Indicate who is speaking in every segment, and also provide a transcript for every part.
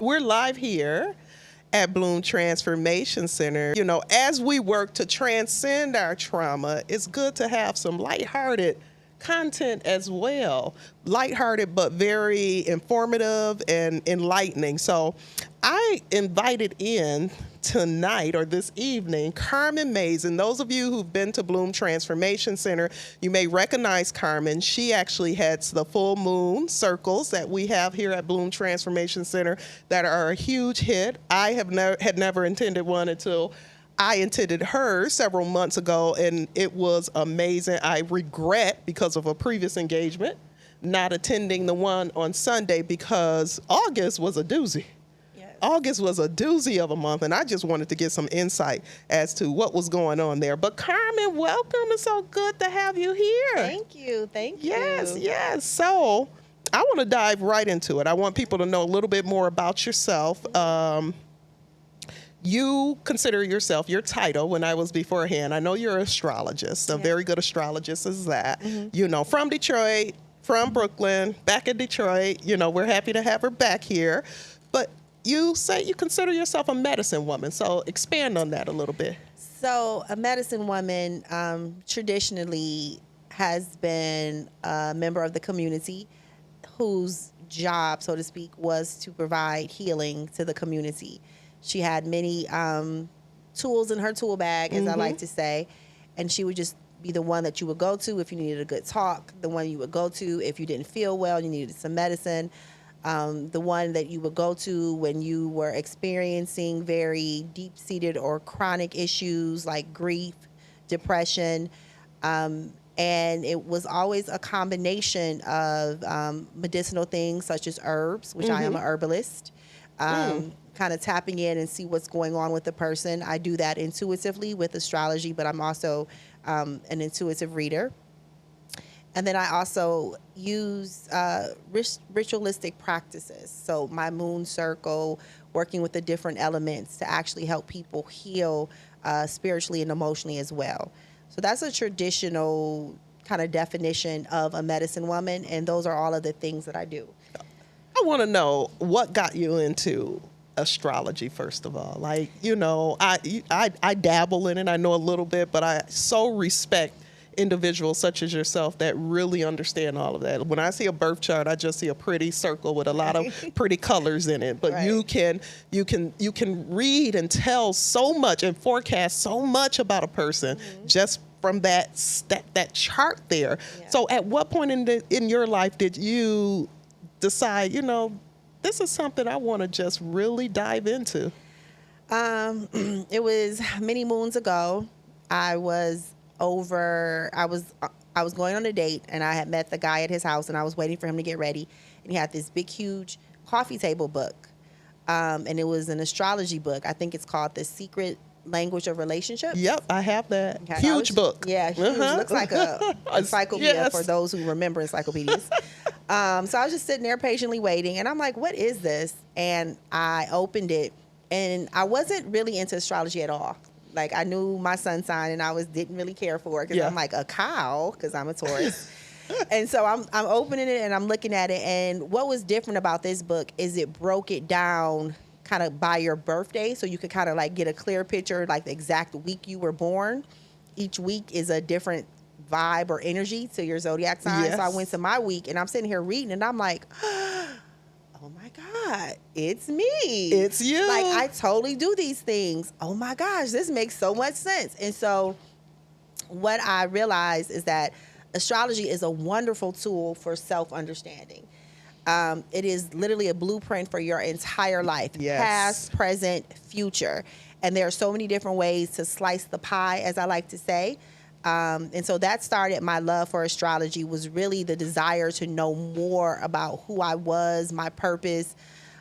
Speaker 1: We're live here at Bloom Transformation Center. You know, as we work to transcend our trauma, it's good to have some lighthearted content as well. Lighthearted, but very informative and enlightening. So I invited in tonight or this evening Carmen Mayes, and those of you who've been to Bloom Transformation Center, you may recognize Carmen. She actually heads the full moon circles that we have here at Bloom Transformation Center that are a huge hit. I had never attended one until I attended hers several months ago, and it was amazing. I regret, because of a previous engagement, not attending the one on Sunday because August was a doozy. August was a doozy of a month, and I just wanted to get some insight as to what was going on there. But Carmen, welcome. It's so good to have you here.
Speaker 2: Thank you. Thank you.
Speaker 1: Yes. So I want to dive right into it. I want people to know a little bit more about yourself. You consider yourself, your title when I was beforehand, I know you're an astrologist, a very good astrologist is that, you know, from Detroit, from Brooklyn, back in Detroit. You know, we're happy to have her back here. But you say you consider yourself a medicine woman, so expand on that a little bit.
Speaker 2: So a medicine woman traditionally has been a member of the community whose job, so to speak, was to provide healing to the community. She had many tools in her tool bag, as I like to say, and she would just be the one that you would go to if you needed a good talk, the one you would go to if you didn't feel well, you needed some medicine. The one that you would go to when you were experiencing very deep-seated or chronic issues like grief, depression, and it was always a combination of medicinal things such as herbs, which I am an herbalist, kind of tapping in and see what's going on with the person. I do that intuitively with astrology, but I'm also an intuitive reader. And then I also use ritualistic practices. So my moon circle, working with the different elements to actually help people heal spiritually and emotionally as well. So that's a traditional kind of definition of a medicine woman, and those are all of the things that I do.
Speaker 1: I want to know what got you into astrology, first of all. Like, you know, I dabble in it. I know a little bit, but I so respect individuals such as yourself that really understand all of that. When I see a birth chart, I just see a pretty circle with a lot of pretty colors in it. But you can read and tell so much and forecast so much about a person just from that chart there. Yeah. So at what point in your life did you decide, you know, this is something I want to just really dive into?
Speaker 2: It was many moons ago. I was going on a date, and I had met the guy at his house, and I was waiting for him to get ready, and he had this big, huge coffee table book, and it was an astrology book. I think it's called The Secret Language of Relationships.
Speaker 1: Yep, I have that. Okay. Huge book.
Speaker 2: Yeah, huge. Looks like a encyclopedia for those who remember encyclopedias. So I was just sitting there patiently waiting, and I'm like, what is this? And I opened it, and I wasn't really into astrology at all. Like, I knew my sun sign, and I didn't really care for it because I'm like, a cow, because I'm a Taurus. And so I'm opening it, and I'm looking at it, and what was different about this book is it broke it down kind of by your birthday, so you could kind of like get a clear picture, like the exact week you were born. Each week is a different vibe or energy to your zodiac sign. Yes. So I went to my week, and I'm sitting here reading, and I'm like, oh my God, it's me.
Speaker 1: It's you.
Speaker 2: Like, I totally do these things. Oh my gosh, this makes so much sense. And so what I realized is that astrology is a wonderful tool for self-understanding. It is literally a blueprint for your entire life, past, present, future. And there are so many different ways to slice the pie, as I like to say. And so that started my love for astrology, was really the desire to know more about who I was, my purpose,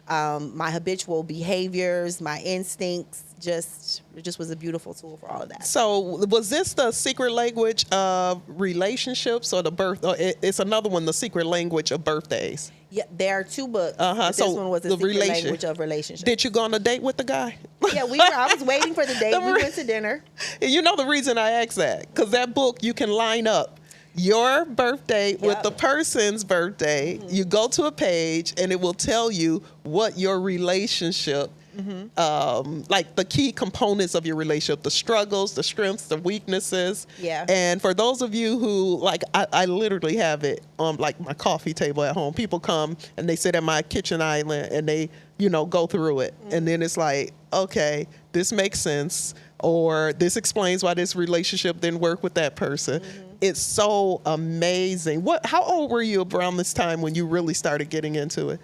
Speaker 2: my habitual behaviors, my instincts. It just was a beautiful tool for all of that.
Speaker 1: So was this the secret language of relationships, or it's another one, the secret language of birthdays?
Speaker 2: Yeah, there are two books. This one was the secret language of relationships.
Speaker 1: Did you go on a date with the guy?
Speaker 2: Yeah, I was waiting for the date. We went to dinner.
Speaker 1: You know the reason I asked that? Because that book, you can line up your birthday with
Speaker 2: Yep.
Speaker 1: the person's birthday. You go to a page and it will tell you what your relationship, like the key components of your relationship, the struggles, the strengths, the weaknesses.
Speaker 2: Yeah.
Speaker 1: And for those of you who, like, I literally have it on like my coffee table at home. People come and they sit at my kitchen island and they, go through it. And then it's like, okay, this makes sense. Or this explains why this relationship didn't work with that person. It's so amazing. How old were you around this time when you really started getting into it?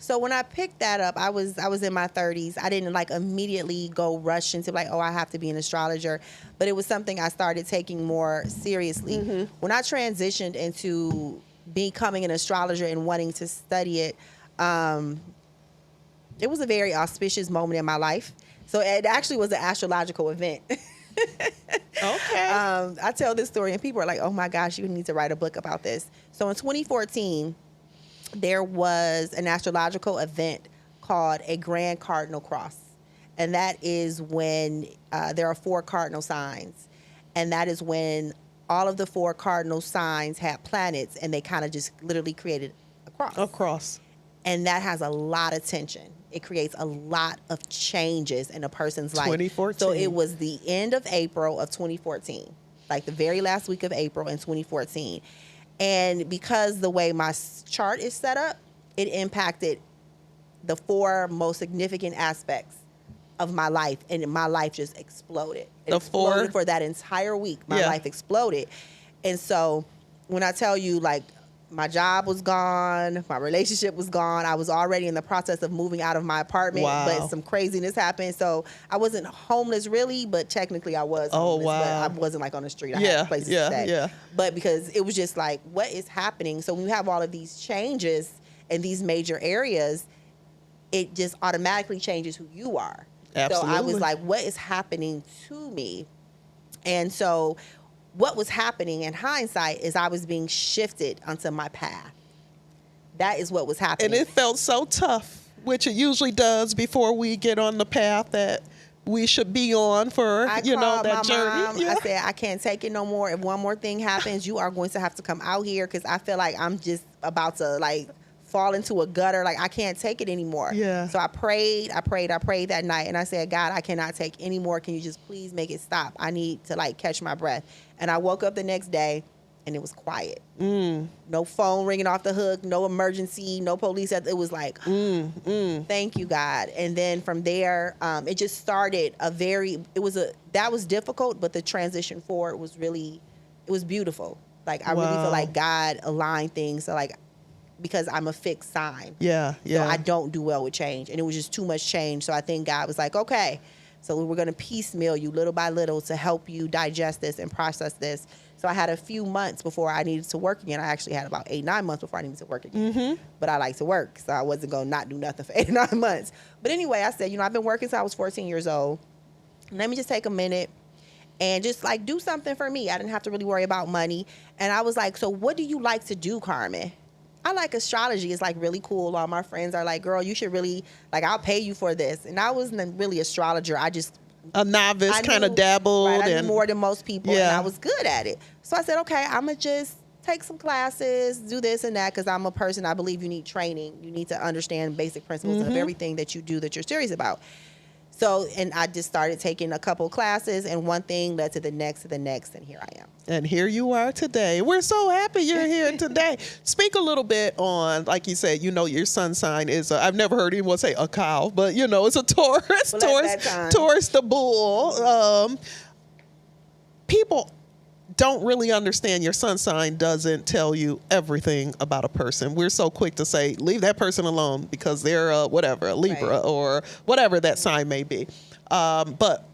Speaker 2: So when I picked that up, I was in my 30s. I didn't like immediately go rush into like, oh, I have to be an astrologer, but it was something I started taking more seriously. When I transitioned into becoming an astrologer and wanting to study it, it was a very auspicious moment in my life. So it actually was an astrological event.
Speaker 1: Okay.
Speaker 2: I tell this story and people are like, oh my gosh, you need to write a book about this. So in 2014, there was an astrological event called a Grand Cardinal Cross. And that is when there are 4 cardinal signs. And that is when all of the 4 cardinal signs had planets and they kind of just literally created a cross.
Speaker 1: A cross.
Speaker 2: And that has a lot of tension. It creates a lot of changes in a person's life.
Speaker 1: 2014.
Speaker 2: So it was the end of April of 2014, like the very last week of April in 2014. And because the way my chart is set up, it impacted the 4 most significant aspects of my life. And my life just exploded. It exploded for that entire week. My life exploded. And so when I tell you, like, my job was gone. My relationship was gone. I was already in the process of moving out of my apartment, but some craziness happened. So I wasn't homeless really, but technically I was homeless. But I wasn't like on the street. I had places to stay. Yeah. But because it was just like, what is happening? So when you have all of these changes in these major areas, it just automatically changes who you are.
Speaker 1: Absolutely.
Speaker 2: So I was like, what is happening to me? And so what was happening in hindsight is I was being shifted onto my path. That is what was happening.
Speaker 1: And it felt so tough, which it usually does before we get on the path that we should be on for, that journey.
Speaker 2: Mom, I said, I can't take it no more. If one more thing happens, you are going to have to come out here because I feel like I'm just about to like fall into a gutter. Like I can't take it anymore.
Speaker 1: Yeah.
Speaker 2: So I prayed that night and I said, God, I cannot take any more. Can you just please make it stop? I need to like catch my breath. And I woke up the next day and it was quiet. No phone ringing off the hook, no emergency, no police. It was like, thank you, God. And then from there, it just started that was difficult, but the transition forward was it was beautiful. Like I really feel like God aligned things. So like, because I'm a fixed sign.
Speaker 1: Yeah.
Speaker 2: So I don't do well with change. And it was just too much change. So I think God was like, okay, so we're going to piecemeal you little by little to help you digest this and process this. So I had a few months before I needed to work again. I actually had about 8-9 months before I needed to work again. But I like to work, so I wasn't going to not do nothing for 8 or 9 months. But anyway, I said, I've been working since I was 14 years old. Let me just take a minute and just like do something for me. I didn't have to really worry about money. And I was like, so what do you like to do, Carmen? I like astrology. It's like really cool. All my friends are like, girl, you should really, like, I'll pay you for this. And I wasn't really astrologer. I just
Speaker 1: a novice, kind of dabbled.
Speaker 2: Right, I knew more than most people, and I was good at it. So I said, okay, I'm going to just take some classes, do this and that, because I'm a person, I believe you need training. You need to understand basic principles of everything that you do that you're serious about. So, and I just started taking a couple classes, and one thing led to the next, and here I am.
Speaker 1: And here you are today. We're so happy you're here today. Speak a little bit on, like you said, your sun sign is, I've never heard anyone say a cow, but, it's a Taurus.
Speaker 2: Well,
Speaker 1: Taurus the bull. People don't really understand your sun sign doesn't tell you everything about a person. We're so quick to say, leave that person alone because they're a Libra or whatever that sign may be. But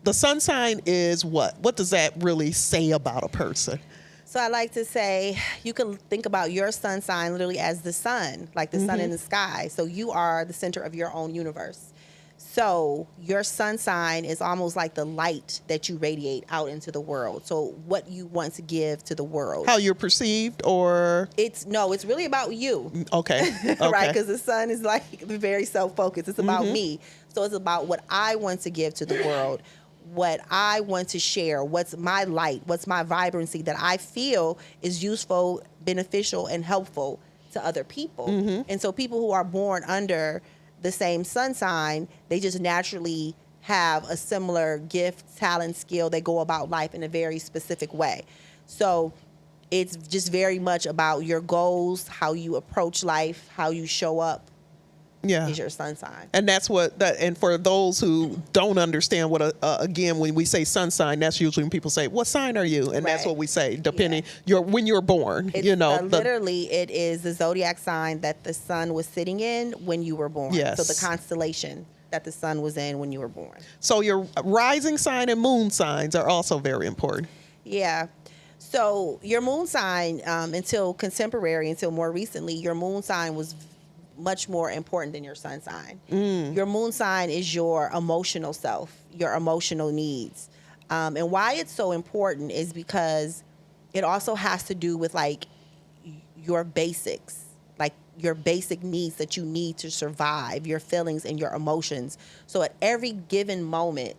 Speaker 1: the sun sign is what? What does that really say about a person?
Speaker 2: So I like to say you can think about your sun sign literally as the sun, like the sun in the sky. So you are the center of your own universe. So your sun sign is almost like the light that you radiate out into the world. So what you want to give to the world.
Speaker 1: How you're perceived, or?
Speaker 2: It's really about you.
Speaker 1: Okay.
Speaker 2: Right? Because the sun is like very self-focused. It's about me. So it's about what I want to give to the world. what I want to share, what's my light, what's my vibrancy that I feel is useful, beneficial, and helpful to other people. And so people who are born under the same sun sign, they just naturally have a similar gift, talent, skill. They go about life in a very specific way. So it's just very much about your goals, how you approach life, how you show up.
Speaker 1: Yeah.
Speaker 2: Is your sun sign.
Speaker 1: And that's and for those who don't understand what, again, when we say sun sign, that's usually when people say, what sign are you? And that's
Speaker 2: Right.
Speaker 1: what we say, depending, when you're born,
Speaker 2: It's, literally, it is the zodiac sign that the sun was sitting in when you were born.
Speaker 1: Yes.
Speaker 2: So the constellation that the sun was in when you were born.
Speaker 1: So your rising sign and moon signs are also very important.
Speaker 2: Yeah. So your moon sign, until more recently, your moon sign was much more important than your sun sign. Your moon sign is your emotional self, your emotional needs. And why it's so important is because it also has to do with like your basics, like your basic needs that you need to survive, your feelings and your emotions. So at every given moment,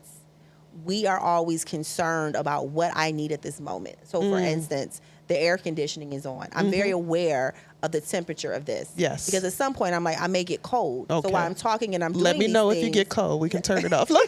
Speaker 2: we are always concerned about what I need at this moment. So for instance, the air conditioning is on. I'm very aware of the temperature of this.
Speaker 1: Yes.
Speaker 2: Because at some point I'm like, I may get cold.
Speaker 1: Okay.
Speaker 2: So while I'm talking and I'm doing
Speaker 1: Let me
Speaker 2: these
Speaker 1: know if
Speaker 2: things,
Speaker 1: you get cold. We can turn it off.
Speaker 2: But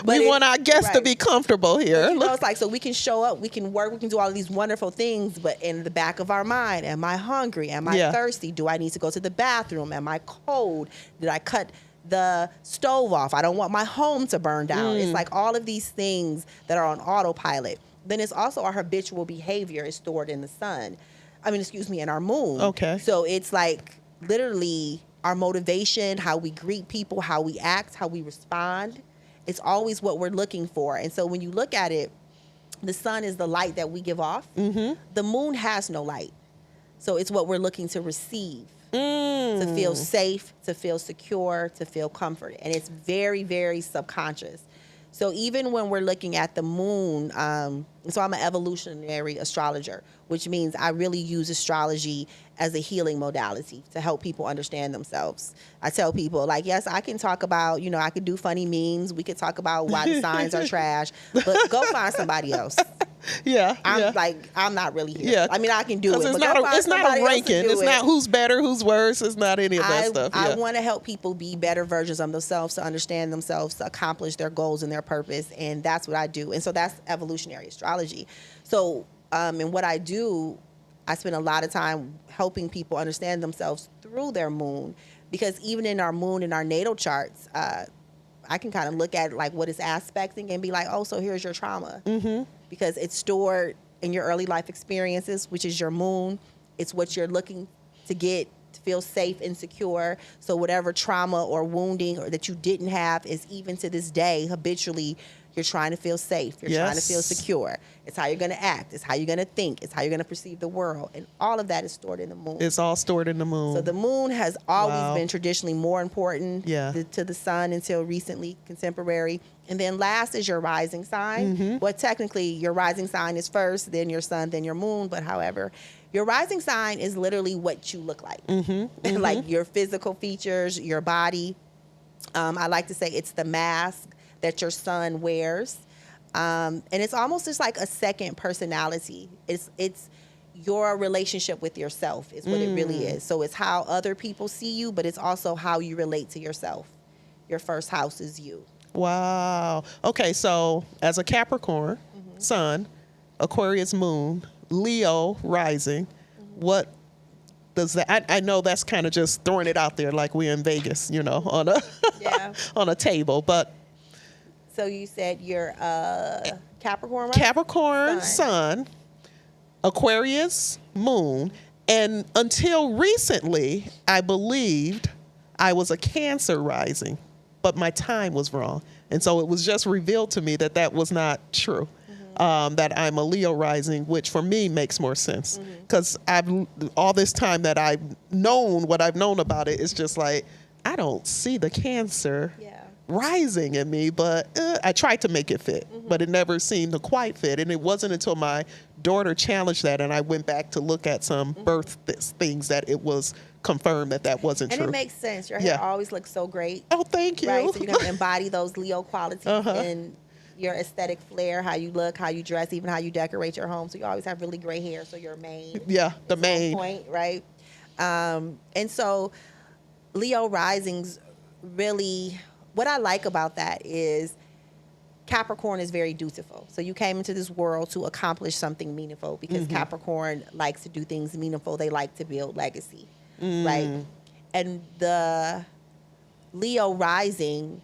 Speaker 1: We want our guests to
Speaker 2: right.
Speaker 1: be comfortable here.
Speaker 2: You know, it's like, so we can show up, we can work, we can do all of these wonderful things, but in the back of our mind, am I hungry? Am I thirsty? Do I need to go to the bathroom? Am I cold? Did I cut the stove off? I don't want my home to burn down. It's like all of these things that are on autopilot. Then it's also our habitual behavior is stored in the sun. In our moon.
Speaker 1: Okay.
Speaker 2: So it's like literally our motivation, how we greet people, how we act, how we respond. It's always what we're looking for. And so when you look at it, the sun is the light that we give off. The moon has no light. So it's what we're looking to receive. To feel safe, to feel secure, to feel comfort. And it's very, very subconscious. So even when we're looking at the moon, so I'm an evolutionary astrologer, which means I really use astrology as a healing modality to help people understand themselves. I tell people, like, yes, I can talk about, I could do funny memes. We could talk about why the signs are trash, but go find somebody else. I'm not really here.
Speaker 1: Yeah.
Speaker 2: I can do it.
Speaker 1: It's
Speaker 2: But
Speaker 1: not a ranking. It's not who's better, who's worse. It's not any of that stuff.
Speaker 2: I want to help people be better versions of themselves, to understand themselves, to accomplish their goals and their purpose. And that's what I do. And so that's evolutionary astrology. So, and what I do, I spend a lot of time helping people understand themselves through their moon, because even in our moon and our natal charts, I can kind of look at like what it's aspecting and be like, oh, so here's your trauma. Because it's stored in your early life experiences, which is your moon. It's what you're looking to get to feel safe and secure. So whatever trauma or wounding or that you didn't have is even to this day, habitually, you're trying to feel safe. You're trying to feel secure. It's how you're going to act. It's how you're going to think. It's how you're going to perceive the world. And all of that is stored in the moon.
Speaker 1: It's all stored in the moon.
Speaker 2: So the moon has always been traditionally more important to the sun until recently, contemporary. And then last is your rising sign. Well, technically, your rising sign is first, then your sun, then your moon. But however, your rising sign is literally what you look like. Like your physical features, your body. I like to say it's the mask that your sun wears. And it's almost just like a second personality. It's your relationship with yourself is what it really is. So it's how other people see you, but it's also how you relate to yourself. Your first house is you.
Speaker 1: Wow. Okay, so as a Capricorn, sun, Aquarius moon, Leo rising, what does that, I know that's kind of just throwing it out there like we're in Vegas, on a on a table, but
Speaker 2: so you said you're Capricorn, right?
Speaker 1: Capricorn sun, Aquarius moon, and until recently, I believed I was a Cancer rising, but my time was wrong. And so it was just revealed to me that that was not true. That I'm a Leo rising, which for me makes more sense. Because all this time that I've known what I've known about it, it's just like, I don't see the Cancer rising in me, but I tried to make it fit, but it never seemed to quite fit. And it wasn't until my daughter challenged that and I went back to look at some birth things that it was confirmed that that wasn't true.
Speaker 2: And it makes sense. Your hair always looks so great.
Speaker 1: Oh, thank you.
Speaker 2: Right, so you're going to embody those Leo qualities. And your aesthetic flair, how you look, how you dress, even how you decorate your home. So you always have really gray hair. So your mane,
Speaker 1: Yeah, the
Speaker 2: is on
Speaker 1: mane.
Speaker 2: point, right? And so Leo risings really, what I like about that is Capricorn is very dutiful. So you came into this world to accomplish something meaningful because Capricorn likes to do things meaningful. They like to build legacy, right? And the Leo rising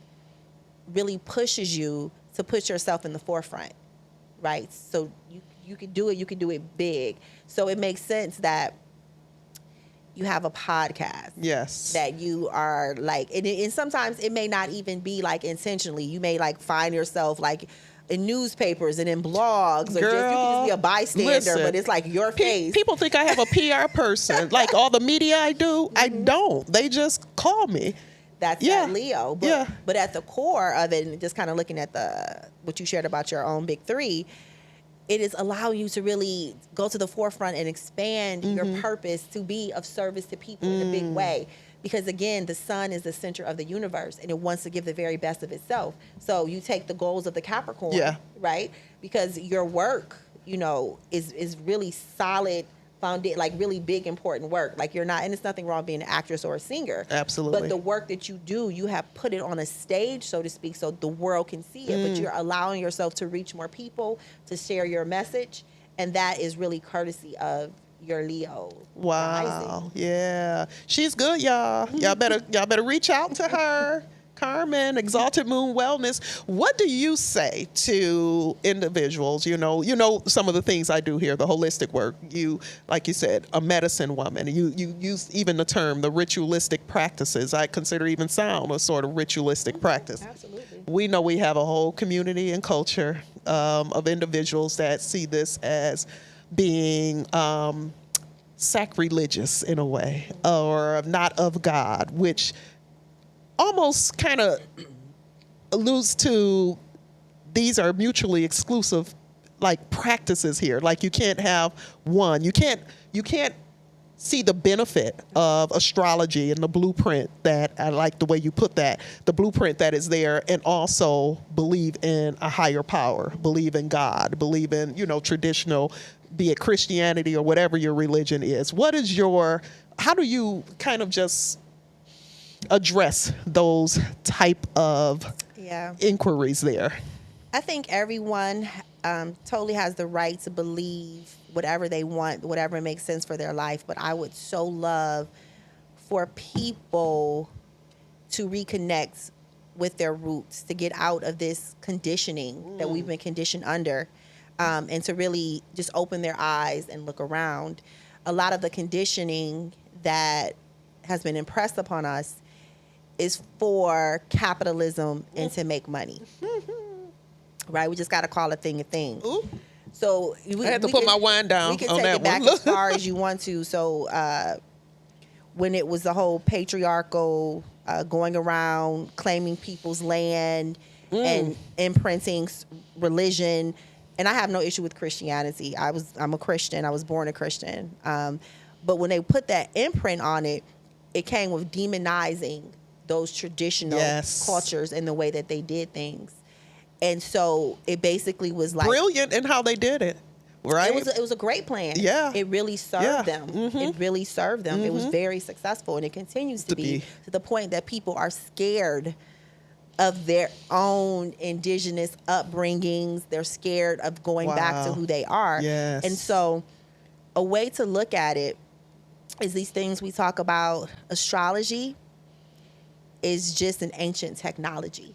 Speaker 2: really pushes you to put yourself in the forefront, right? So you can do it big. So it makes sense that you have a podcast.
Speaker 1: Yes.
Speaker 2: That you are like, and sometimes it may not even be like intentionally. You may like find yourself like in newspapers and in blogs, or
Speaker 1: Girl,
Speaker 2: just you can just be a bystander,
Speaker 1: listen,
Speaker 2: but it's like your face.
Speaker 1: People think I have a PR person. Like all the media I do, I don't. They just call me.
Speaker 2: That's that Leo. But, but at the core of it, and just kind of looking at what you shared about your own big three, it is allowing you to really go to the forefront and expand your purpose to be of service to people in a big way. Because again, the sun is the center of the universe and it wants to give the very best of itself. So you take the goals of the Capricorn, right? Because your work, is really solid, like really big, important work. Like you're not, and it's nothing wrong being an actress or a singer.
Speaker 1: Absolutely.
Speaker 2: But the work that you do, you have put it on a stage, so to speak, so the world can see it. But you're allowing yourself to reach more people, to share your message. And that is really courtesy of your Leo.
Speaker 1: Wow.
Speaker 2: rising.
Speaker 1: Yeah. She's good, y'all. Y'all better reach out to her. Carmen, Exalted Moon Wellness. What do you say to individuals? You know some of the things I do here, the holistic work. You, like you said, a medicine woman. You use even the term, the ritualistic practices. I consider even sound a sort of ritualistic practice.
Speaker 2: Absolutely.
Speaker 1: We know we have a whole community and culture of individuals that see this as being sacrilegious in a way, or not of God, which almost kind of alludes to these are mutually exclusive like practices here. Like you can't have one. You can't see the benefit of astrology and the blueprint that, I like the way you put that, the blueprint that is there, and also believe in a higher power, believe in God, believe in, traditional, be it Christianity or whatever your religion is. How do you kind of just address those type of inquiries there?
Speaker 2: I think everyone totally has the right to believe whatever they want, whatever makes sense for their life. But I would so love for people to reconnect with their roots, to get out of this conditioning that we've been conditioned under, and to really just open their eyes and look around. A lot of the conditioning that has been impressed upon us is for capitalism and to make money. Right? We just got to call a thing a thing.
Speaker 1: Ooh.
Speaker 2: So
Speaker 1: I had to put my wine down
Speaker 2: We can
Speaker 1: on
Speaker 2: take
Speaker 1: that
Speaker 2: it back
Speaker 1: one.
Speaker 2: as far as you want to. So when it was the whole patriarchal going around claiming people's land and imprinting religion, and I have no issue with Christianity. I'm a Christian. I was born a Christian. But when they put that imprint on it, it came with demonizing those traditional cultures and the way that they did things. And so it basically was like
Speaker 1: brilliant in how they did it, right?
Speaker 2: It was a great plan.
Speaker 1: Yeah.
Speaker 2: It really served them. It really served them. It was very successful, and it continues to be to the point that people are scared of their own indigenous upbringings. They're scared of going back to who they are.
Speaker 1: Yes.
Speaker 2: And so a way to look at it is these things we talk about. Astrology is just an ancient technology.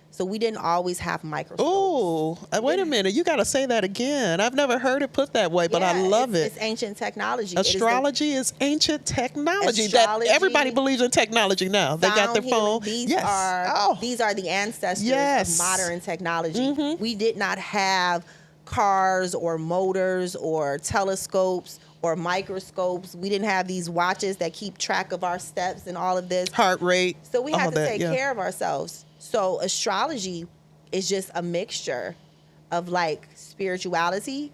Speaker 2: So we didn't always have microscopes.
Speaker 1: Oh, wait a minute. You got to say that again. I've never heard it put that way, but I love it.
Speaker 2: It's ancient technology.
Speaker 1: Astrology is ancient technology. That everybody believes in technology now. They got their phone.
Speaker 2: These are the ancestors of modern technology. We did not have cars or motors or telescopes or microscopes. We didn't have these watches that keep track of our steps and all of this.
Speaker 1: Heart rate.
Speaker 2: So we had to take care of ourselves. So astrology is just a mixture of like spirituality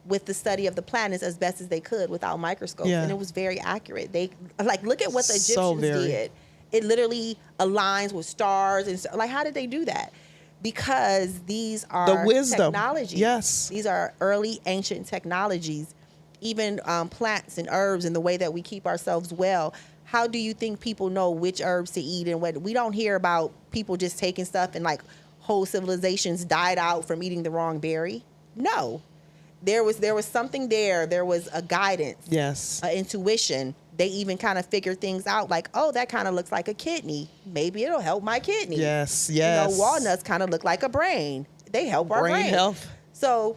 Speaker 2: with the study of the planets as best as they could without microscopes. And it was very accurate. They look at what the Egyptians did. It literally aligns with stars and like, how did they do that? because these are
Speaker 1: The wisdom.
Speaker 2: technologies.
Speaker 1: Yes.
Speaker 2: These are early ancient technologies, even plants and herbs and the way that we keep ourselves well. How do you think people know which herbs to eat and what? We don't hear about people just taking stuff and like whole civilizations died out from eating the wrong berry. No. There was something there. There was a guidance.
Speaker 1: Yes.
Speaker 2: Intuition. They even kind of figured things out like, oh, that kind of looks like a kidney. Maybe it'll help my kidney.
Speaker 1: Yes,
Speaker 2: You
Speaker 1: yes.
Speaker 2: know, walnuts kind of look like a brain. They help our brain.
Speaker 1: health.
Speaker 2: So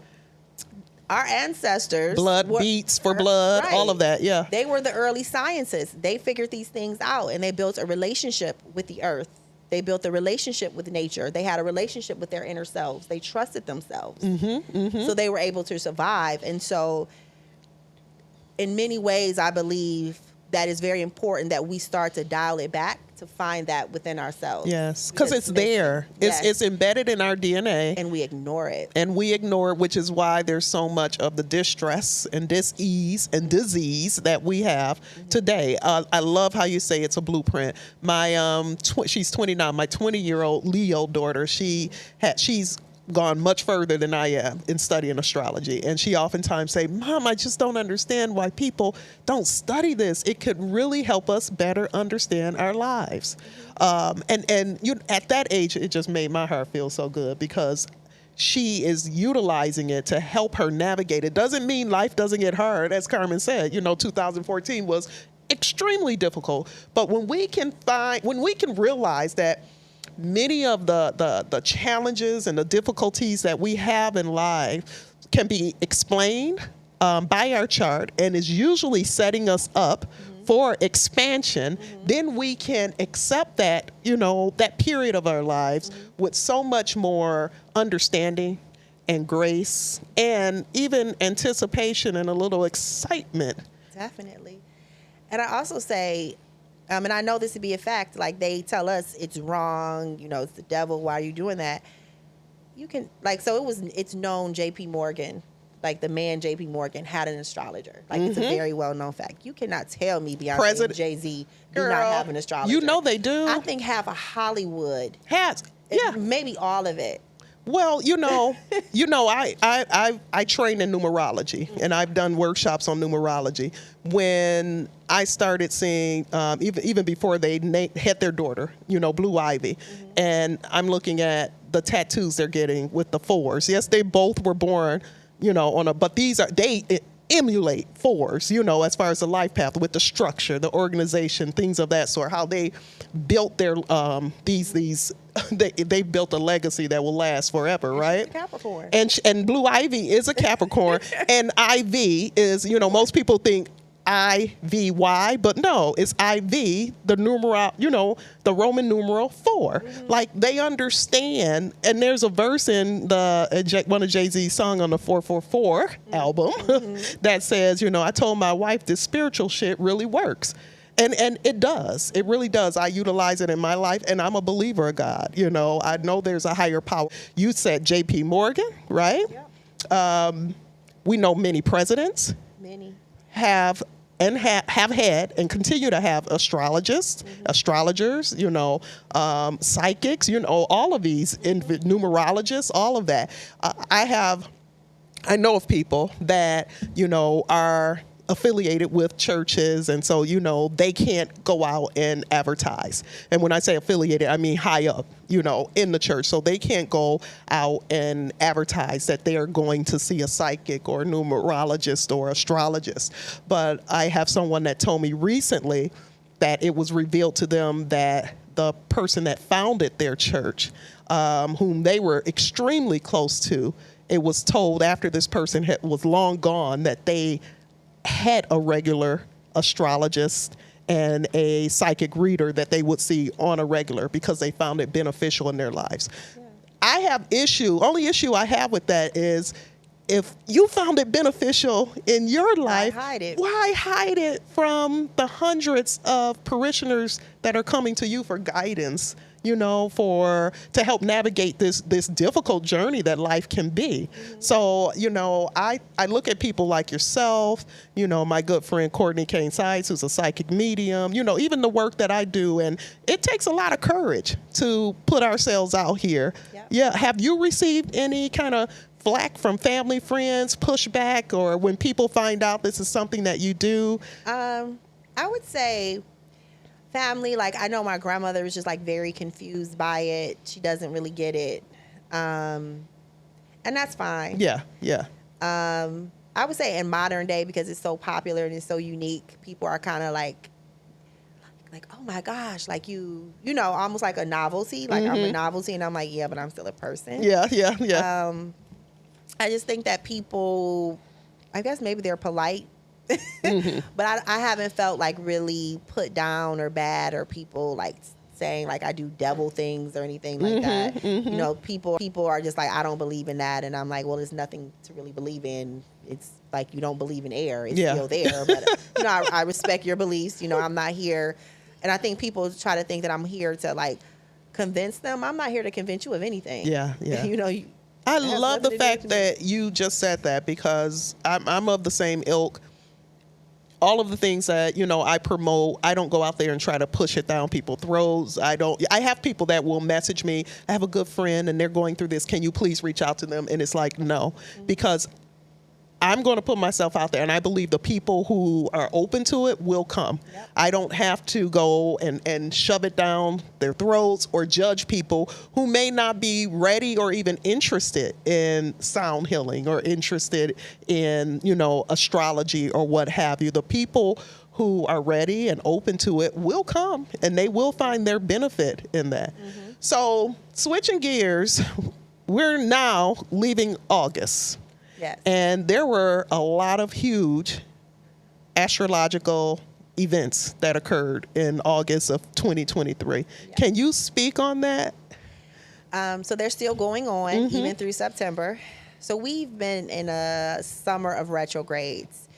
Speaker 2: our ancestors.
Speaker 1: Blood beats for blood, all of that, yeah.
Speaker 2: They were the early scientists. They figured these things out and they built a relationship with the earth. They built a relationship with nature. They had a relationship with their inner selves. They trusted themselves. So they were able to survive. And so in many ways, I believe that it's very important that we start to dial it back to find that within ourselves.
Speaker 1: Yes, because it's there. It's embedded in our DNA.
Speaker 2: And we ignore it.
Speaker 1: And we ignore it, which is why there's so much of the distress and dis-ease and disease that we have today. I love how you say it's a blueprint. My she's 29. My 20-year-old Leo daughter, she's gone much further than I am in studying astrology. And she oftentimes say, Mom, I just don't understand why people don't study this. It could really help us better understand our lives. And you, at that age, it just made my heart feel so good because she is utilizing it to help her navigate. It doesn't mean life doesn't get hard. As Carmen said, 2014 was extremely difficult. But when we can realize that many of the challenges and the difficulties that we have in life can be explained by our chart and is usually setting us up for expansion, then we can accept that, that period of our lives with so much more understanding and grace and even anticipation and a little excitement.
Speaker 2: Definitely. And I also say, and I know this to be a fact, like they tell us it's wrong, it's the devil, why are you doing that? You can, it's known JP Morgan, like the man JP Morgan had an astrologer. Like it's a very well-known fact. You cannot tell me Beyonce and Jay-Z do not have an astrologer.
Speaker 1: You know they do.
Speaker 2: I think half of Hollywood
Speaker 1: has,
Speaker 2: maybe all of it.
Speaker 1: Well, I train in numerology and I've done workshops on numerology. When I started seeing, even before they had their daughter, Blue Ivy, and I'm looking at the tattoos they're getting with the fours. Yes, they both were born, but they emulate fours, as far as the life path with the structure, the organization, things of that sort, how they built their, they built a legacy that will last forever, right?
Speaker 2: Capricorn.
Speaker 1: And Blue Ivy is a Capricorn, and IV is, most people think IVY, but no, it's IV, the numeral, the Roman numeral 4. Like they understand, and there's a verse in one of Jay-Z's song on the 444 album that says, I told my wife this spiritual shit really works. And it does. It really does. I utilize it in my life, and I'm a believer of God. I know there's a higher power. You said J.P. Morgan, right? Yeah. We know many presidents.
Speaker 2: Many.
Speaker 1: Have had and continue to have astrologists, astrologers, psychics, all of these, numerologists, all of that. I know of people that, are affiliated with churches, and so they can't go out and advertise. And when I say affiliated, I mean high up, in the church. So they can't go out and advertise that they are going to see a psychic or a numerologist or astrologist. But I have someone that told me recently that it was revealed to them that the person that founded their church, whom they were extremely close to, it was told after this person was long gone that they had a regular astrologist and a psychic reader that they would see on a regular because they found it beneficial in their lives. Yeah. Only issue I have with that is if you found it beneficial in your life, why hide it from the hundreds of parishioners that are coming to you for guidance, to help navigate this difficult journey that life can be. So, I look at people like yourself, my good friend Courtney Kane Sides, who's a psychic medium, even the work that I do. And it takes a lot of courage to put ourselves out here, Yeah. Have you received any kind of flack from family, friends, pushback, or when people find out this is something that you do?
Speaker 2: I would say family. Like, I know my grandmother was just like very confused by it. She doesn't really get it. And that's fine.
Speaker 1: Yeah. Yeah.
Speaker 2: I would say in modern day, because it's so popular and it's so unique, people are kind of like, oh my gosh, like you know, almost like a novelty. Like, I'm a novelty, and I'm like, yeah, but I'm still a person.
Speaker 1: Yeah. Yeah. Yeah.
Speaker 2: I just think that people, I guess maybe they're polite, but I haven't felt like really put down or bad, or people like saying like I do devil things or anything like that. You know, people are just like, I don't believe in that, and I'm like, well, there's nothing to really believe in. It's like you don't believe in air; it's still there. But you know, I respect your beliefs. You know, I'm not here, and I think people try to think that I'm here to like convince them. I'm not here to convince you of anything.
Speaker 1: Yeah. Yeah.
Speaker 2: You know.
Speaker 1: I love the fact that you just said that, because I'm of the same ilk. All of the things that, you know, I promote, I don't go out there and try to push it down people's throats. I have people that will message me. I have a good friend and they're going through this. Can you please reach out to them? And it's like, no, because I'm going to put myself out there, and I believe the people who are open to it will come. Yep. I don't have to go and shove it down their throats or judge people who may not be ready or even interested in sound healing or interested in, you know, astrology or what have you. The people who are ready and open to it will come, and they will find their benefit in that. So, switching gears, we're now leaving August.
Speaker 2: Yes.
Speaker 1: And there were a lot of huge astrological events that occurred in August of 2023. Yeah. Can you speak on that?
Speaker 2: So they're still going on even through September. So we've been in a summer of retrogrades.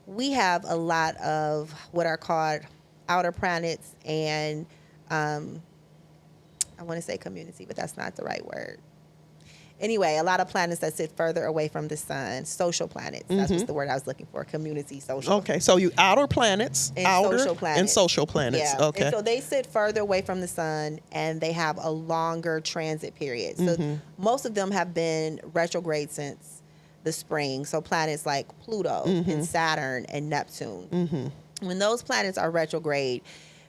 Speaker 2: We have a lot of what are called outer planets and I want to say community, but that's not the right word. Anyway, a lot of planets that sit further away from the sun, social planets. That's what's the word I was looking for, community, social.
Speaker 1: Okay, so you outer planets,
Speaker 2: and
Speaker 1: outer
Speaker 2: social planets.
Speaker 1: And social planets.
Speaker 2: Yeah.
Speaker 1: Okay.
Speaker 2: And so they sit further away from the sun, and they have a longer transit period. So most of them have been retrograde since the spring. So planets like Pluto and Saturn and Neptune. When those planets are retrograde,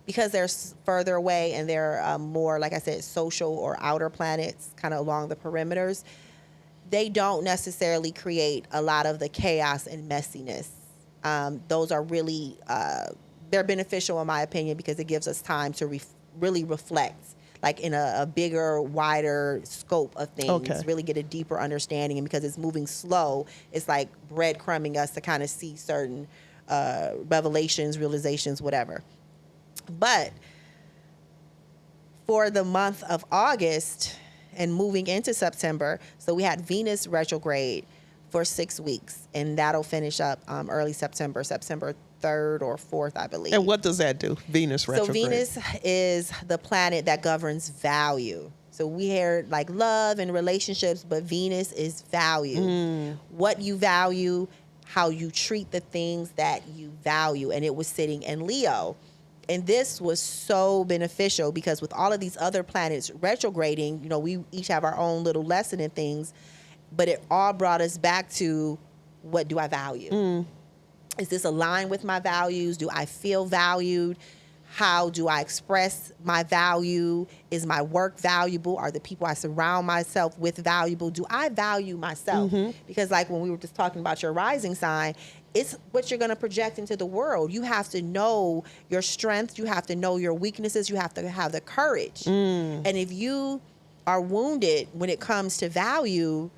Speaker 2: because they're further away and they're more, like I said, social or outer planets, kind of along the perimeters, they don't necessarily create a lot of the chaos and messiness. Those are really, they're beneficial in my opinion, because it gives us time to really reflect, like in a bigger, wider scope of things, really get a deeper understanding. And because it's moving slow, it's like breadcrumbing us to kind of see certain revelations, realizations, whatever. But for the month of August and moving into September, so we had Venus retrograde for 6 weeks, and that'll finish up early September 3rd or 4th, I believe.
Speaker 1: And what does that do, Venus retrograde?
Speaker 2: So Venus is the planet that governs value. So we hear like love and relationships, but Venus is value. What you value, how you treat the things that you value. And it was sitting in Leo. And this was so beneficial because with all of these other planets retrograding, you know, we each have our own little lesson in things, but it all brought us back to, what do I value? Is this aligned with my values? Do I feel valued? How do I express my value? Is my work valuable? Are the people I surround myself with valuable? Do I value myself? Because like when we were just talking about your rising sign, it's what you're going to project into the world. You have to know your strengths. You have to know your weaknesses. You have to have the courage. And if you are wounded when it comes to value,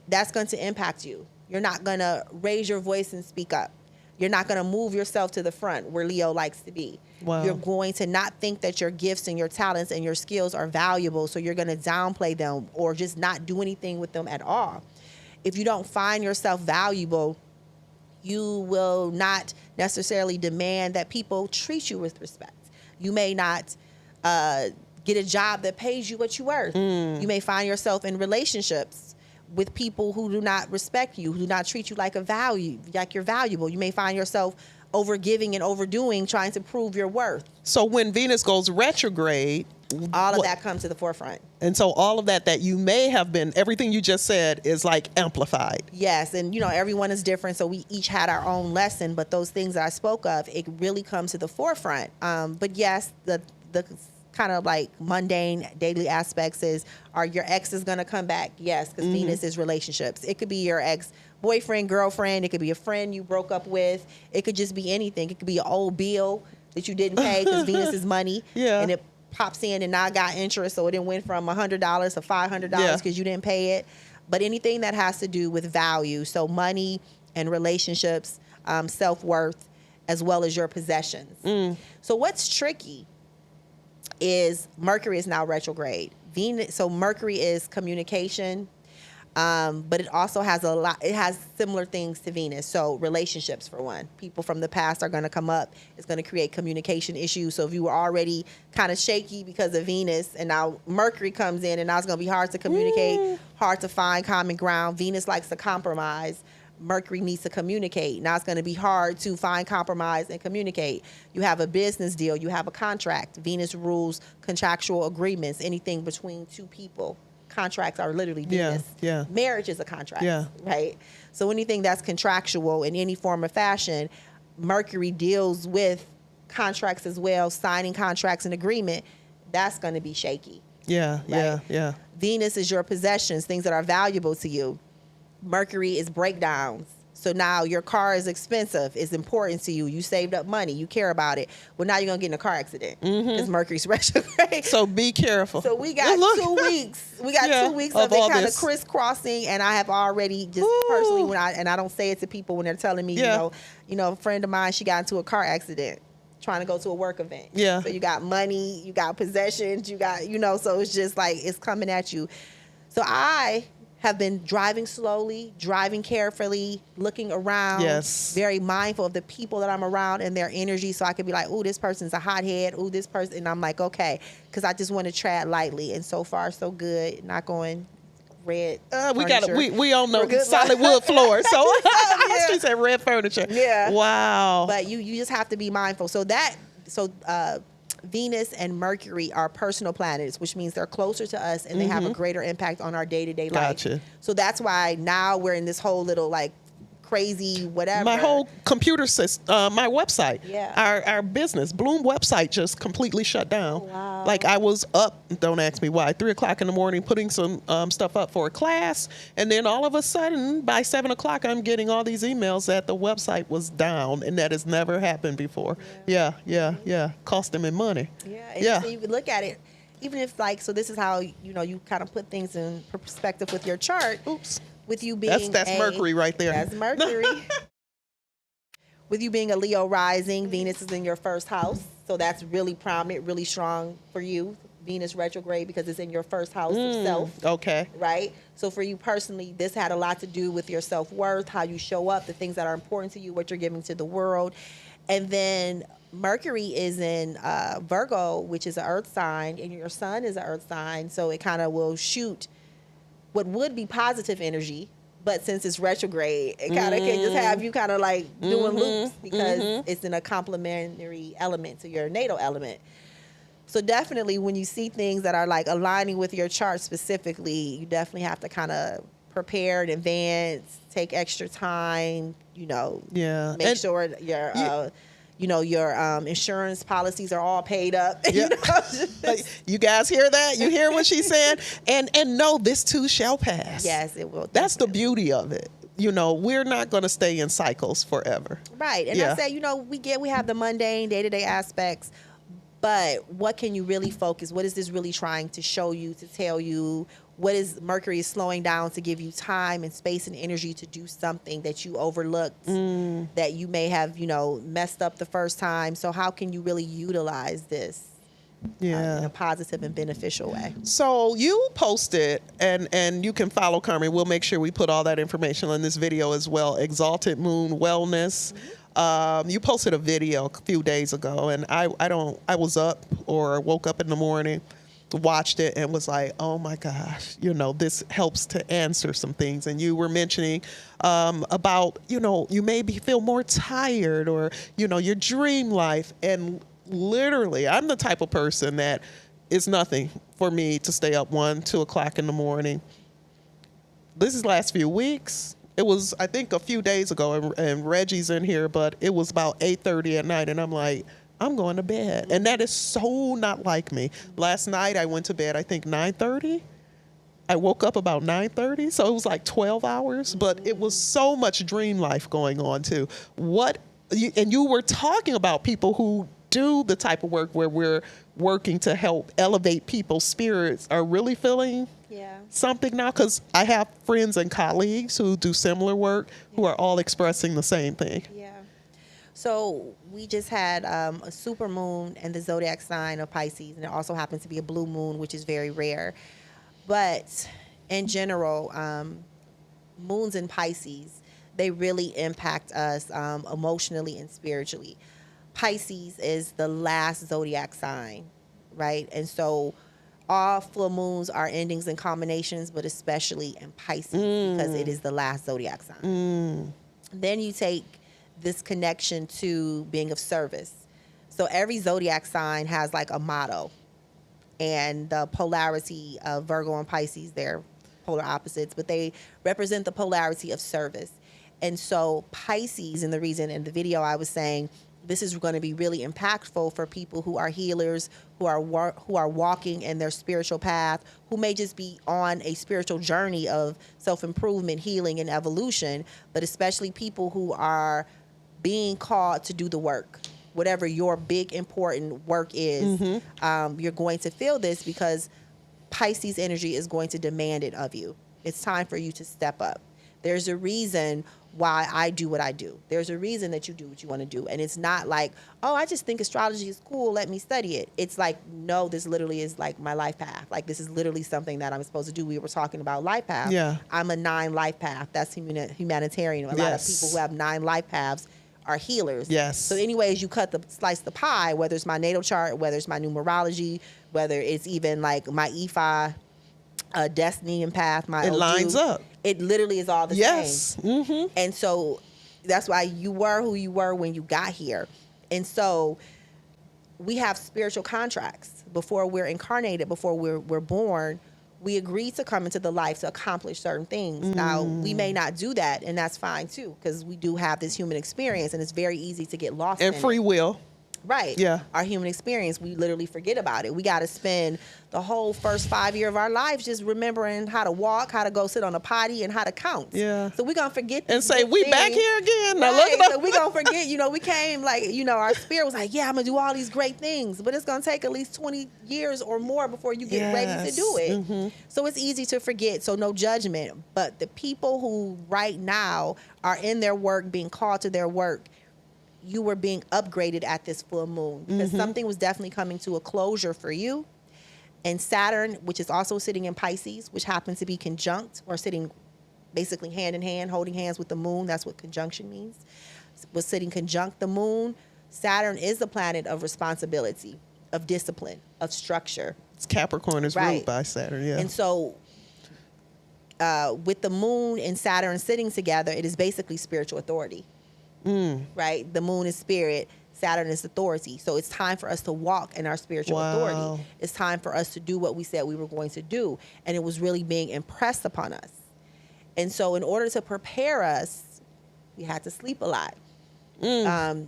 Speaker 2: that's going to impact you. You're not going to raise your voice and speak up. You're not going to move yourself to the front where Leo likes to be. Wow. You're going to not think that your gifts and your talents and your skills are valuable, so you're going to downplay them or just not do anything with them at all. If you don't find yourself valuable, you will not necessarily demand that people treat you with respect. You may not get a job that pays you what you're worth. You may find yourself in relationships with people who do not respect you, who do not treat you like you're valuable. You may find yourself overgiving and overdoing, trying to prove your worth.
Speaker 1: So when Venus goes retrograde,
Speaker 2: All of that comes to the forefront.
Speaker 1: And so all of that you may have been, everything you just said is like amplified.
Speaker 2: Yes, and everyone is different, so we each had our own lesson, but those things that I spoke of, it really comes to the forefront. But yes, the kind of like mundane daily aspects are your ex is going to come back? Yes, because Venus is relationships. It could be your ex boyfriend, girlfriend. It could be a friend you broke up with. It could just be anything. It could be an old bill that you didn't pay because Venus is money.
Speaker 1: Yeah.
Speaker 2: And it pops in and now I got interest, so it didn't went from $100 to $500 because you didn't pay it. But anything that has to do with value, so money and relationships, self-worth, as well as your possessions. So what's tricky is Mercury is now retrograde. So Mercury is communication, but it also has it has similar things to Venus. So relationships, for one. People from the past are going to come up. It's going to create communication issues. So if you were already kind of shaky because of Venus, and now Mercury comes in, and now it's going to be hard to communicate, hard to find common ground. Venus likes to compromise. Mercury needs to communicate. Now it's going to be hard to find compromise and communicate. You have a business deal. You have a contract. Venus rules contractual agreements, anything between two people. Contracts are literally Venus.
Speaker 1: Yeah.
Speaker 2: Marriage is a contract,
Speaker 1: Yeah.
Speaker 2: right? So anything that's contractual in any form or fashion, Mercury deals with contracts as well, signing contracts and agreement. That's going to be shaky.
Speaker 1: Yeah,
Speaker 2: right?
Speaker 1: yeah.
Speaker 2: Venus is your possessions, things that are valuable to you. Mercury is breakdowns. So now your car is expensive. It's important to you. You saved up money. You care about it. Well, now you're going to get in a car accident because Mercury's retrograde.
Speaker 1: So be careful.
Speaker 2: So we got 2 weeks. We got 2 weeks of it kind of crisscrossing. And I have already just personally, I don't say it to people when they're telling me, a friend of mine, she got into a car accident trying to go to a work event.
Speaker 1: Yeah.
Speaker 2: So you got money, you got possessions, you got, so it's just like, it's coming at you. So I have been driving slowly, driving carefully, looking around, very mindful of the people that I'm around and their energy, so I could be like, ooh, this person's a hothead, ooh, this person, and I'm like, okay, because I just want to tread lightly, and so far, so good, not going red
Speaker 1: we own no solid wood floor, so she said red furniture.
Speaker 2: Yeah.
Speaker 1: Wow.
Speaker 2: But you just have to be mindful. So Venus and Mercury are personal planets, which means they're closer to us and they have a greater impact on our day-to-day life.
Speaker 1: Gotcha.
Speaker 2: So that's why now we're in this whole little like crazy whatever.
Speaker 1: My whole computer system, my website,
Speaker 2: Yeah.
Speaker 1: our business, Bloom website just completely shut down.
Speaker 2: Oh, wow.
Speaker 1: Like I was up, don't ask me why, 3 o'clock in the morning putting some stuff up for a class. And then all of a sudden by 7 o'clock, I'm getting all these emails that the website was down, and that has never happened before. Yeah. Cost them in money.
Speaker 2: Yeah. And so you could look at it, even if like, so this is how, you kind of put things in perspective with your chart.
Speaker 1: Oops.
Speaker 2: With you being
Speaker 1: that's Mercury right there.
Speaker 2: That's Mercury. With you being a Leo rising, Venus is in your first house. So that's really prominent, really strong for you. Venus retrograde because it's in your first house of self.
Speaker 1: Okay.
Speaker 2: Right? So for you personally, this had a lot to do with your self-worth, how you show up, the things that are important to you, what you're giving to the world. And then Mercury is in Virgo, which is an earth sign, and your sun is an earth sign. So it kind of will shoot what would be positive energy, but since it's retrograde, it kind of can just have you kind of like doing loops because it's in a complementary element to your natal element. So definitely when you see things that are like aligning with your chart specifically, you definitely have to kind of prepare in advance, take extra time, make sure your insurance policies are all paid up.
Speaker 1: Yeah. You guys hear that? You hear what she's saying? And no, this too shall pass.
Speaker 2: Yes, it will.
Speaker 1: That's the beauty of it. We're not going to stay in cycles forever.
Speaker 2: Right. And I say, we have the mundane day-to-day aspects, but what can you really focus? What is this really trying to show you, to tell you? What is Mercury is slowing down to give you time and space and energy to do something that you overlooked, that you may have, messed up the first time. So how can you really utilize this in a positive and beneficial way?
Speaker 1: So you posted, and you can follow Carmen. We'll make sure we put all that information in this video as well. Exalted Moon Wellness. You posted a video a few days ago, and I was up or woke up in the morning, watched it, and was like, oh my gosh, this helps to answer some things. And you were mentioning about, you maybe feel more tired, or, your dream life. And literally, I'm the type of person that it's nothing for me to stay up 1, 2 o'clock in the morning. This is last few weeks. It was, I think, a few days ago, and Reggie's in here, but it was about 8:30 at night, and I'm like, I'm going to bed. And that is so not like me. Last night I went to bed, I think 9:30. I woke up about 9:30, so it was like 12 hours, but it was so much dream life going on too. And you were talking about people who do the type of work where we're working to help elevate people's spirits are really feeling something now, because I have friends and colleagues who do similar work who are all expressing the same thing.
Speaker 2: Yeah. So we just had a super moon in the zodiac sign of Pisces, and it also happens to be a blue moon, which is very rare. But in general, moons in Pisces, they really impact us emotionally and spiritually. Pisces is the last zodiac sign, right? And so all full moons are endings and combinations, but especially in Pisces because it is the last zodiac sign. Then you take this connection to being of service. So every zodiac sign has like a motto, and the polarity of Virgo and Pisces, they're polar opposites, but they represent the polarity of service. And so Pisces, and the reason in the video I was saying this is going to be really impactful for people who are healers, who are walking in their spiritual path, who may just be on a spiritual journey of self-improvement, healing, and evolution, but especially people who are being called to do the work. Whatever your big, important work is, you're going to feel this because Pisces energy is going to demand it of you. It's time for you to step up. There's a reason why I do what I do. There's a reason that you do what you want to do. And it's not like, oh, I just think astrology is cool, let me study it. It's like, no, this literally is like my life path. Like, this is literally something that I'm supposed to do. We were talking about life path.
Speaker 1: Yeah.
Speaker 2: I'm a 9 life path. That's humanitarian. A lot of people who have 9 life paths are healers.
Speaker 1: Yes.
Speaker 2: So anyways, you slice the pie, whether it's my natal chart, whether it's my numerology, whether it's even like my EFI, destiny and path, it
Speaker 1: lines up.
Speaker 2: It literally is all the
Speaker 1: same.
Speaker 2: Mm-hmm. And so that's why you were who you were when you got here. And so we have spiritual contracts before we're incarnated, before we're born. We agree to come into the life to accomplish certain things. Now, we may not do that, and that's fine too, because we do have this human experience, and it's very easy to get lost in
Speaker 1: free will.
Speaker 2: Right.
Speaker 1: Yeah.
Speaker 2: Our human experience, we literally forget about it. We got to spend the whole first 5 years of our lives just remembering how to walk, how to go sit on a potty, and how to count.
Speaker 1: Yeah.
Speaker 2: So we're going to forget
Speaker 1: and say, we back here again. Now
Speaker 2: right.
Speaker 1: look at
Speaker 2: So we're going to forget, we came like, our spirit was like, yeah, I'm going to do all these great things. But it's going to take at least 20 years or more before you get ready to do it. So it's easy to forget. So no judgment. But the people who right now are in their work, being called to their work, you were being upgraded at this full moon because something was definitely coming to a closure for you. And Saturn, which is also sitting in Pisces, which happens to be conjunct or sitting basically hand in hand, holding hands with the moon. That's what conjunction means. Was sitting conjunct the moon. Saturn is the planet of responsibility, of discipline, of structure.
Speaker 1: It's Capricorn is ruled by Saturn, yeah.
Speaker 2: And so with the moon and Saturn sitting together, it is basically spiritual authority. Right? The moon is spirit, Saturn is authority. So it's time for us to walk in our spiritual authority. It's time for us to do what we said we were going to do. And it was really being impressed upon us. And so in order to prepare us, we had to sleep a lot.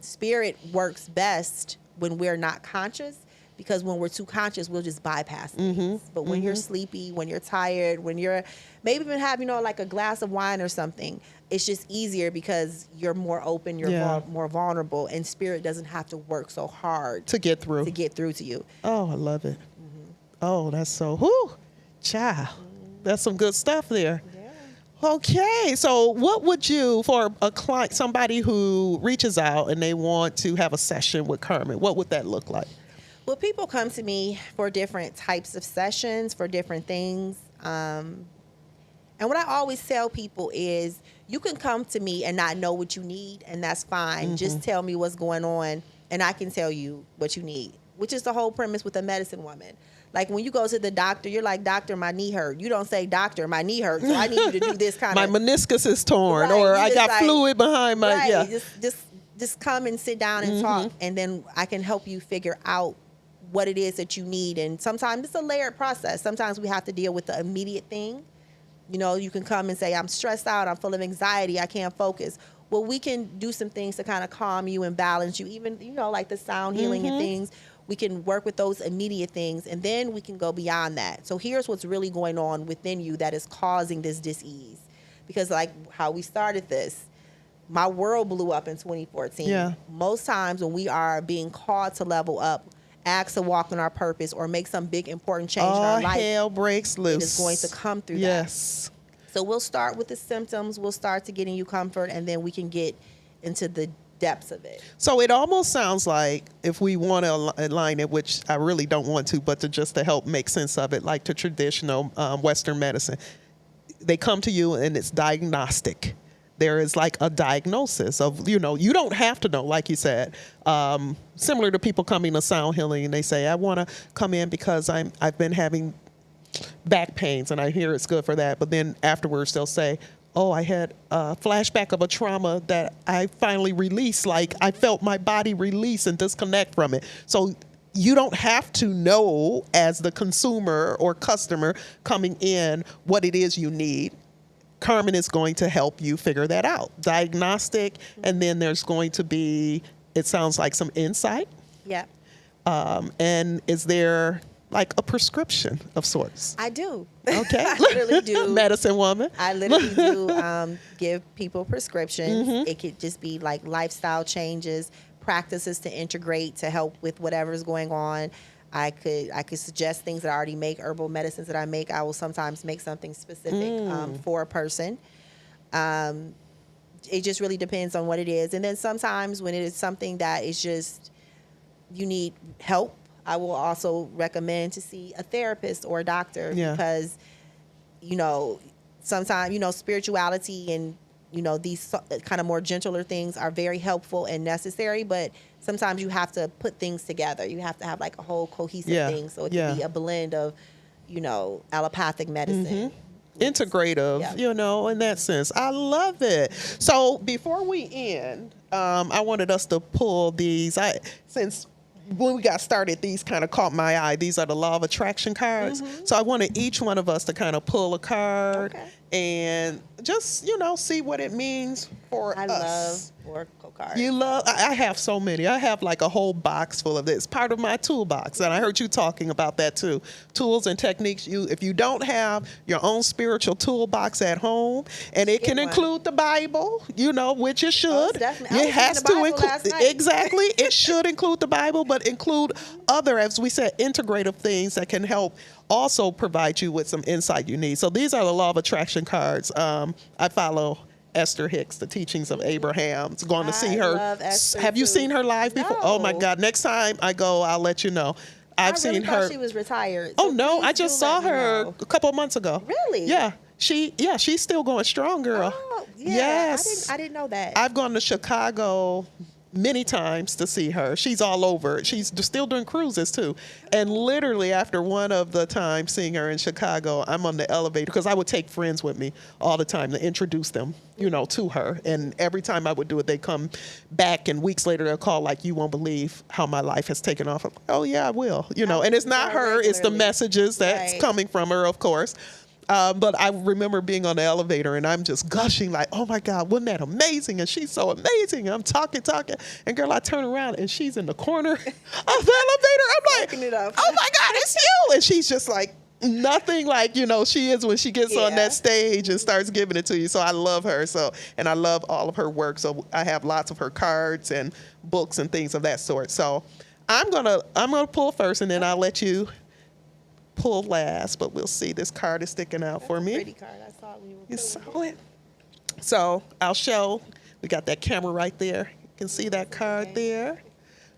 Speaker 2: Spirit works best when we're not conscious, because when we're too conscious, we'll just bypass things. But when you're sleepy, when you're tired, when you're maybe even have, like a glass of wine or something, it's just easier because you're more open, you're more vulnerable, and spirit doesn't have to work so hard
Speaker 1: to get through
Speaker 2: to you.
Speaker 1: Oh, I love it. Oh, that's so, child. That's some good stuff there. Yeah. Okay, so what would you, for a client, somebody who reaches out and they want to have a session with Carmen, what would that look like?
Speaker 2: Well, people come to me for different types of sessions, for different things. And what I always tell people is you can come to me and not know what you need, and that's fine. Just tell me what's going on, and I can tell you what you need, which is the whole premise with a medicine woman. Like when you go to the doctor, you're like, doctor, my knee hurt. You don't say, doctor, my knee hurts, so I need you to do this kind of.
Speaker 1: My meniscus is torn, or I got fluid behind my,
Speaker 2: Just come and sit down and talk, and then I can help you figure out what it is that you need. And sometimes it's a layered process. Sometimes we have to deal with the immediate thing. You know, you can come and say, I'm stressed out, I'm full of anxiety, I can't focus. Well, we can do some things to kind of calm you and balance you, even, you know, like the sound healing and things. We can work with those immediate things, and then we can go beyond that. So here's what's really going on within you that is causing this dis-ease. Because like how we started this, my world blew up in 2014.
Speaker 1: Yeah.
Speaker 2: Most times when we are being called to level up, asked to walk in our purpose, or make some big important change in our life,
Speaker 1: hell breaks loose.
Speaker 2: it is going to come through that.
Speaker 1: Yes.
Speaker 2: So we'll start with the symptoms. We'll start to getting you comfort, and then we can get into the depths of it.
Speaker 1: So it almost sounds like, if we want to align it, which I really don't want to, but just to help make sense of it, like the traditional Western medicine, they come to you and it's diagnostic. There is like a diagnosis of, you know, you don't have to know, like you said. Similar to people coming to sound healing and they say, I want to come in because I've been having back pains and I hear it's good for that. But then afterwards they'll say, oh, I had a flashback of a trauma that I finally released. Like I felt my body release and disconnect from it. So you don't have to know as the consumer or customer coming in what it is you need. Carmen is going to help you figure that out. Diagnostic, and then there's going to be, it sounds like, some insight.
Speaker 2: Yeah.
Speaker 1: And is there like a prescription of sorts?
Speaker 2: I do.
Speaker 1: Okay.
Speaker 2: I literally do.
Speaker 1: Medicine woman.
Speaker 2: I literally do give people prescriptions. It could just be like lifestyle changes, practices to integrate to help with whatever's going on. I could suggest things that I already make, herbal medicines that I make. I will sometimes make something specific for a person. It just really depends on what it is. And then sometimes when it is something that is just, you need help, I will also recommend to see a therapist or a doctor because, you know, sometimes, you know, spirituality and, you know, these kind of more gentler things are very helpful and necessary, but sometimes you have to put things together. You have to have like a whole cohesive thing. So it can be a blend of, you know, allopathic medicine.
Speaker 1: Integrative, you know, in that sense. I love it. So before we end, I wanted us to pull these. Since when we got started, these kind of caught my eye. These are the law of attraction cards. So I wanted each one of us to kind of pull a card and just, you know, see what it means for us.
Speaker 2: I love oracle cards.
Speaker 1: You love, I have so many. I have like a whole box full of this, part of my toolbox. And I heard you talking about that too. Tools and techniques. If you don't have your own spiritual toolbox at home, and it can include the Bible, you know, which it should. It has to include, exactly. It should include the Bible, but include other, as we said, integrative things that can help also provide you with some insight you need. So these are the law of attraction cards. I follow Esther Hicks, the teachings of Abraham. It's going to see her.
Speaker 2: Love Esther
Speaker 1: Have you
Speaker 2: too.
Speaker 1: seen her live before?
Speaker 2: No.
Speaker 1: Oh my God. Next time I go, I'll let you know. I've
Speaker 2: I really
Speaker 1: seen
Speaker 2: thought
Speaker 1: her.
Speaker 2: she was retired.
Speaker 1: Oh
Speaker 2: So
Speaker 1: no,
Speaker 2: please
Speaker 1: I just
Speaker 2: do
Speaker 1: saw
Speaker 2: let me
Speaker 1: her
Speaker 2: know.
Speaker 1: a couple of months ago.
Speaker 2: Really?
Speaker 1: Yeah. She's still going strong, girl.
Speaker 2: Oh, yeah.
Speaker 1: Yes.
Speaker 2: I didn't know that.
Speaker 1: I've gone to Chicago many times to see her. She's all over. She's still doing cruises too. And literally after one of the times seeing her in Chicago, I'm on the elevator because I would take friends with me all the time to introduce them, you know, to her. And every time I would do it, they come back and weeks later they'll call like, you won't believe how my life has taken off. I'm like, oh yeah, I will. You know, and it's not her, it's the messages that's coming from her, of course. But I remember being on the elevator and I'm just gushing like, oh my God, wasn't that amazing? And she's so amazing. I'm talking. And girl, I turn around and she's in the corner of the elevator. I'm like, oh my God, it's you. And she's just like, nothing like, you know, she is when she gets on that stage and starts giving it to you. So I love her. And I love all of her work. So I have lots of her cards and books and things of that sort. So I'm gonna pull first and then I'll let you pull last, but we'll see. This card is sticking out for me.
Speaker 2: Pretty card. I saw it when you were
Speaker 1: You saw it. So I'll show. We got that camera right there. You can see that card there.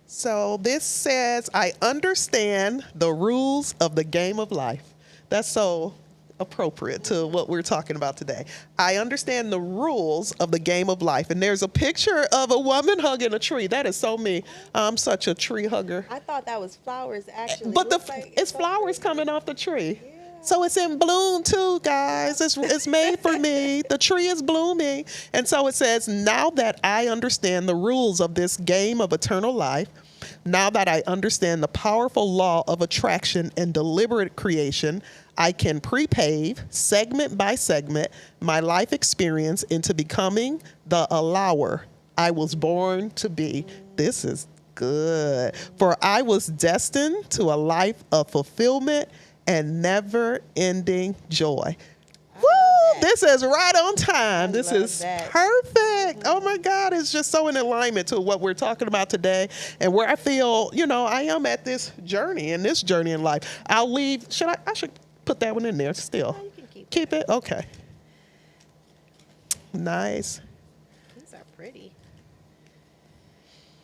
Speaker 1: So this says, I understand the rules of the game of life. That's so appropriate to what we're talking about today. I understand the rules of the game of life. And there's a picture of a woman hugging a tree. That is so me. I'm such a tree hugger.
Speaker 2: I thought that was flowers, actually.
Speaker 1: But it's flowers coming off the tree. So it's in bloom too, guys. It's made for me. The tree is blooming. And so it says, now that I understand the rules of this game of eternal life, Now that I understand the powerful law of attraction and deliberate creation, I can prepave, segment by segment, my life experience into becoming the allower I was born to be. This is good. For I was destined to a life of fulfillment and never-ending joy. Woo! This is right on time. This is perfect. Oh my God, it's just so in alignment to what we're talking about today and where I feel, I am at this journey in life. I'll leave. I should put that one in there still.
Speaker 2: No, you can
Speaker 1: keep it? Okay. Nice.
Speaker 2: These are pretty.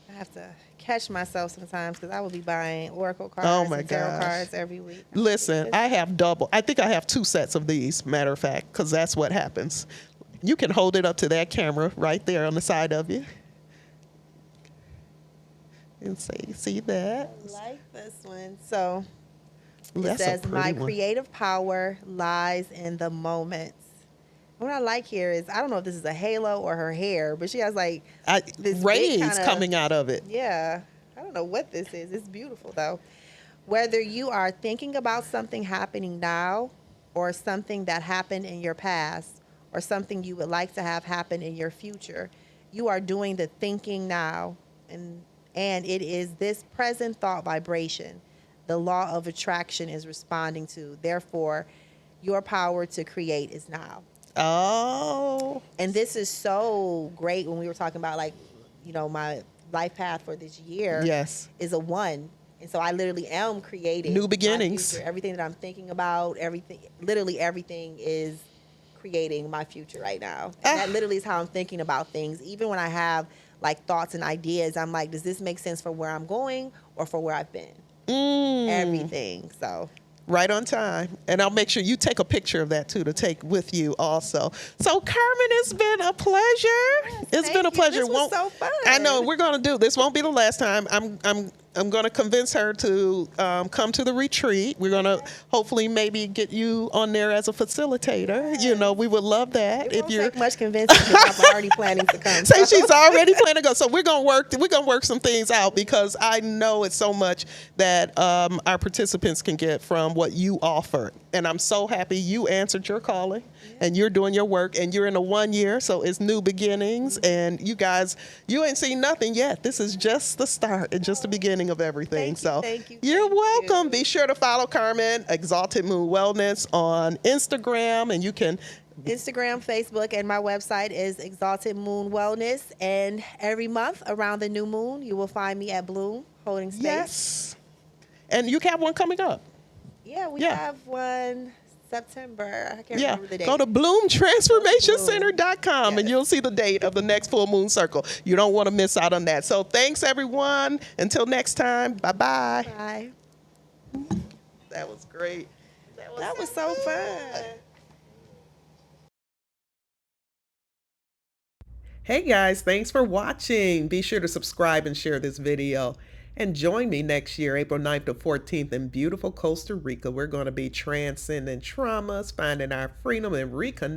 Speaker 2: I have to catch myself sometimes because I will be buying Oracle cards and tarot cards every week.
Speaker 1: Listen, I have double. I think I have 2 sets of these, matter of fact, because that's what happens. You can hold it up to that camera right there on the side of you. And see that?
Speaker 2: I like this one. So
Speaker 1: That's
Speaker 2: it says, my
Speaker 1: one.
Speaker 2: creative power lies in the moments. What I like here is, I don't know if this is a halo or her hair, but she has like this
Speaker 1: rays coming out of it.
Speaker 2: Yeah. I don't know what this is. It's beautiful though. Whether you are thinking about something happening now or something that happened in your past or something you would like to have happen in your future, you are doing the thinking now. And it is this present thought vibration the law of attraction is responding to. Therefore, your power to create is now.
Speaker 1: Oh.
Speaker 2: And this is so great when we were talking about my life path for this year.
Speaker 1: Yes.
Speaker 2: Is a 1. And so I literally am creating
Speaker 1: new beginnings.
Speaker 2: My future. Everything that I'm thinking about, literally everything is creating my future right now. And that literally is how I'm thinking about things. Even when I have like thoughts and ideas, I'm like, does this make sense for where I'm going or for where I've been? Everything. So
Speaker 1: right on time. And I'll make sure you take a picture of that too to take with you also. So Carmen, it's been a pleasure.
Speaker 2: Yes,
Speaker 1: it's been a pleasure.
Speaker 2: This was so fun.
Speaker 1: I know we're going to do this. Won't be the last time. I'm going to convince her to come to the retreat. We're going to hopefully maybe get you on there as a facilitator.
Speaker 2: Yes.
Speaker 1: We would love that.
Speaker 2: It won't take much convincing because I'm already planning to come.
Speaker 1: Say she's already planning to go. So we're going to work some things out because I know it's so much that our participants can get from what you offer. And I'm so happy you answered your calling and you're doing your work and you're in a 1 year. So it's new beginnings. And you guys, you ain't seen nothing yet. This is just the start and just the beginning of everything.
Speaker 2: Thank you.
Speaker 1: You're welcome. Be sure to follow Carmen, Exalted Moon Wellness, on Instagram, and you can
Speaker 2: Instagram, Facebook, and my website is Exalted Moon Wellness. And every month around the new moon, you will find me at Bloom holding space.
Speaker 1: Yes. And you have one coming up.
Speaker 2: Yeah, we have one September. I can't remember the date.
Speaker 1: Go to bloomtransformationcenter.com and you'll see the date of the next full moon circle. You don't want to miss out on that. So thanks, everyone. Until next time, bye-bye.
Speaker 2: Bye.
Speaker 1: That was great.
Speaker 2: That was so fun.
Speaker 1: Hey guys, thanks for watching. Be sure to subscribe and share this video. And join me next year, April 9th to 14th in beautiful Costa Rica. We're going to be transcending traumas, finding our freedom, and reconnecting